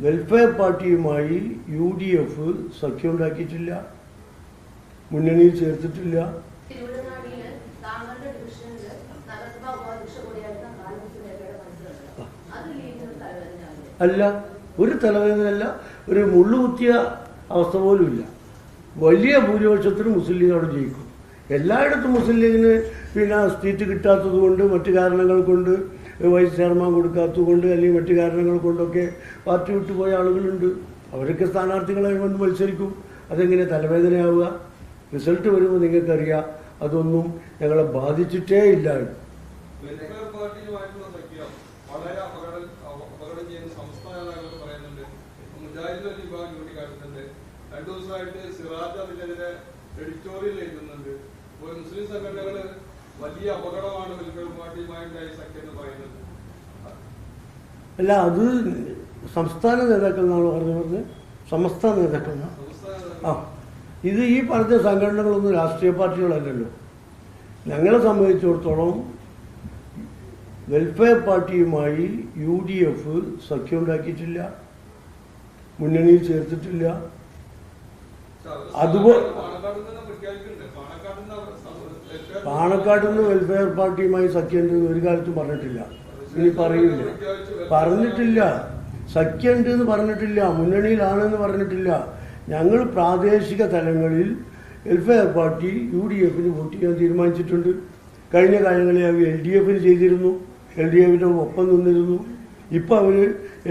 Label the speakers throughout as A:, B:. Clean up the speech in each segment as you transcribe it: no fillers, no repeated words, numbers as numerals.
A: Welfare പാർട്ടിയുമായി UDF സഖ്യമുണ്ടാക്കിയിട്ടില്ല, മുന്നണിയിൽ ചേർത്തിട്ടില്ല. അല്ല, ഒരു തലവേദനയല്ല, ഒരു മുള്ളുകുത്തിയ അവസ്ഥ പോലുമില്ല. വലിയ ഭൂരിപക്ഷത്തിന് മുസ്ലിം ലീഗ് അവിടെ ജയിക്കും. എല്ലായിടത്തും മുസ്ലിം ലീഗിന് സീറ്റ് കിട്ടാത്തത് കൊണ്ട്, മറ്റു കാരണങ്ങൾ കൊണ്ട്, വൈസ് ചെയർമാൻ കൊടുക്കാത്തത് കൊണ്ട്, അല്ലെങ്കിൽ മറ്റു കാരണങ്ങൾ കൊണ്ടൊക്കെ പാർട്ടി വിട്ടുപോയ ആളുകളുണ്ട്. അവരൊക്കെ സ്ഥാനാർത്ഥികളെ കൊണ്ട് മത്സരിക്കും. അതെങ്ങനെ തലവേദനയാവുക? റിസൾട്ട് വരുമ്പോൾ നിങ്ങൾക്കറിയാം അതൊന്നും ഞങ്ങളെ ബാധിച്ചിട്ടേ ഇല്ല.
B: എഡിറ്റോറിയൽ എഴുതുന്നുണ്ട്. മുസ്ലിം സംഘടനകൾ വലിയ അപകടമാണ് വെൽഫെയർ പാർട്ടിയുമായുണ്ടായ സഖ്യം എന്ന് പറയുന്നത്.
A: അല്ല, അത് സംസ്ഥാന നേതാക്കൾ എന്നാണ് പറഞ്ഞത്. സംസ്ഥാന നേതാക്കൾ. ഇത് ഈ പറഞ്ഞ സംഘടനകളൊന്നും രാഷ്ട്രീയ പാർട്ടികളല്ലല്ലോ. ഞങ്ങളെ സംബന്ധിച്ചിടത്തോളം വെൽഫെയർ പാർട്ടിയുമായി UDF സഖ്യമുണ്ടാക്കിയിട്ടില്ല, മുന്നണിയിൽ ചേർത്തിട്ടില്ല. അതുപോലെ പാണക്കാട് നിന്ന് വെൽഫെയർ പാർട്ടിയുമായി സഖ്യമുണ്ട് ഒരു കാലത്തും പറഞ്ഞിട്ടില്ല, ഇനി പറയില്ല. പറഞ്ഞിട്ടില്ല, സഖ്യമുണ്ട് എന്ന് പറഞ്ഞിട്ടില്ല, മുന്നണിയിലാണെന്ന് പറഞ്ഞിട്ടില്ല. ഞങ്ങൾ പ്രാദേശിക തലങ്ങളിൽ വെൽഫെയർ പാർട്ടി UDFന് വോട്ട് ചെയ്യാൻ തീരുമാനിച്ചിട്ടുണ്ട്. കഴിഞ്ഞ കാലങ്ങളിൽ അവർ LDFന് ചെയ്തിരുന്നു, LDFിൻ്റെ ഒപ്പം നിന്നിരുന്നു. ഇപ്പോൾ അവർ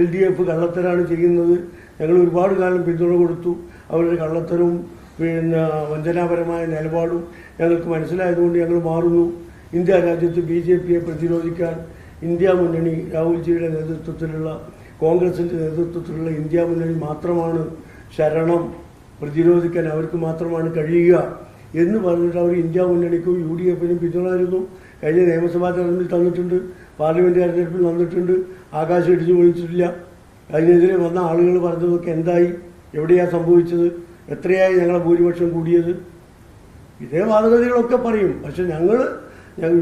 A: LDF കള്ളത്തരാണ് ചെയ്യുന്നത്. ഞങ്ങൾ ഒരുപാട് കാലം പിന്തുണ കൊടുത്തു. അവരുടെ കള്ളത്തരവും വഞ്ചനാപരമായ നിലപാടും ഞങ്ങൾക്ക് മനസ്സിലായതുകൊണ്ട് ഞങ്ങൾ മാറുന്നു. ഇന്ത്യ രാജ്യത്ത് BJPയെ പ്രതിരോധിക്കാൻ ഇന്ത്യ മുന്നണി, രാഹുൽജിയുടെ നേതൃത്വത്തിലുള്ള, കോൺഗ്രസിൻ്റെ നേതൃത്വത്തിലുള്ള ഇന്ത്യ മുന്നണി മാത്രമാണ് ശരണം. പ്രതിരോധിക്കാൻ അവർക്ക് മാത്രമാണ് കഴിയുക എന്ന് പറഞ്ഞിട്ട് അവർ ഇന്ത്യ മുന്നണിക്കും UDFനും പിന്തുണയിരുന്നു. കഴിഞ്ഞ നിയമസഭാ തെരഞ്ഞെടുപ്പിൽ തന്നിട്ടുണ്ട്, പാർലമെൻറ്റ് തെരഞ്ഞെടുപ്പിൽ തന്നിട്ടുണ്ട്. ആകാശം ഇടിച്ചു പൊളിച്ചിട്ടില്ല. അതിനെതിരെ വന്ന ആളുകൾ പറഞ്ഞതൊക്കെ എന്തായി? എവിടെയാണ് സംഭവിച്ചത്? എത്രയായി ഞങ്ങളെ ഭൂരിപക്ഷം കൂടിയത്? ഇതേ വാദഗതികളൊക്കെ പറയും. പക്ഷെ ഞങ്ങൾ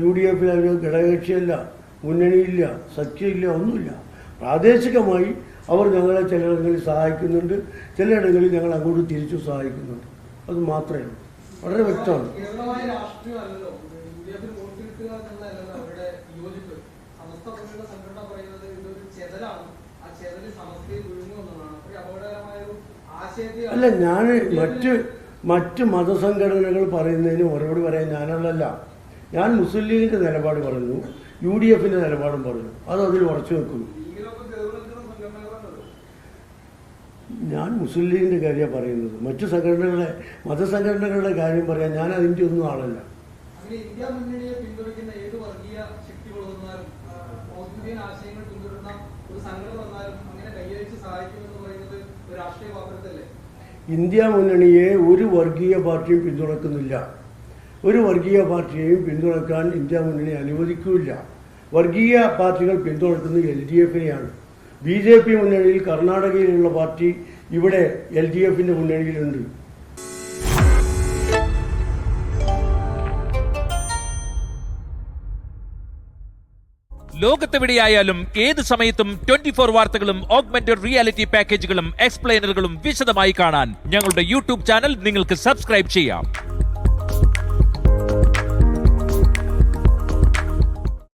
A: UDFിൽ അവർ ഘടകകക്ഷിയല്ല, മുന്നണിയില്ല, സഖ്യമില്ല, ഒന്നുമില്ല. പ്രാദേശികമായി അവർ ഞങ്ങളെ ചിലയിടങ്ങളിൽ സഹായിക്കുന്നുണ്ട്, ചിലയിടങ്ങളിൽ ഞങ്ങൾ അങ്ങോട്ട് തിരിച്ചു സഹായിക്കുന്നുണ്ട്. അത് മാത്രമേ ഉള്ളൂ. വളരെ വ്യക്തമാണ്. അല്ല, ഞാൻ മറ്റ് മതസംഘടനകൾ പറയുന്നതിന് മറുപടി പറയാൻ ഞാനല്ല. ഞാൻ മുസ്ലിം ലീഗിൻ്റെ നിലപാട് പറഞ്ഞു, UDFിൻ്റെ നിലപാടും പറഞ്ഞു. അത് അതിൽ ഉറച്ചു നിൽക്കുന്നു. ഞാൻ മുസ്ലിം ലീഗിൻ്റെ കാര്യമാണ് പറയുന്നത്. മറ്റു സംഘടനകളെ, മതസംഘടനകളുടെ കാര്യം പറയാൻ ഞാൻ അതിൻ്റെ ഒന്നും ആളല്ല. ഇന്ത്യ മുന്നണിയെ ഒരു വർഗീയ പാർട്ടിയും പിന്തുണക്കുന്നില്ല. ഒരു വർഗീയ പാർട്ടിയെയും പിന്തുണക്കാൻ ഇന്ത്യ മുന്നണി അനുവദിക്കില്ല. വർഗീയ പാർട്ടികൾ പിന്തുണക്കുന്നത് LDFനെയാണ്. BJP മുന്നണിയിൽ കർണാടകയിലുള്ള പാർട്ടി ഇവിടെ LDFിൻ്റെ മുന്നണിയിലുണ്ട്.
C: ലോകത്തെവിടെയായാലും ഏത് സമയത്തും 24 വാർത്തകളും ഓഗ്മെന്റഡ് റിയാലിറ്റി പാക്കേജുകളും എക്സ്പ്ലെയിനറുകളും വിശദമായി കാണാൻ ഞങ്ങളുടെ YouTube ചാനൽ നിങ്ങൾക്ക് സബ്സ്ക്രൈബ് ചെയ്യാം.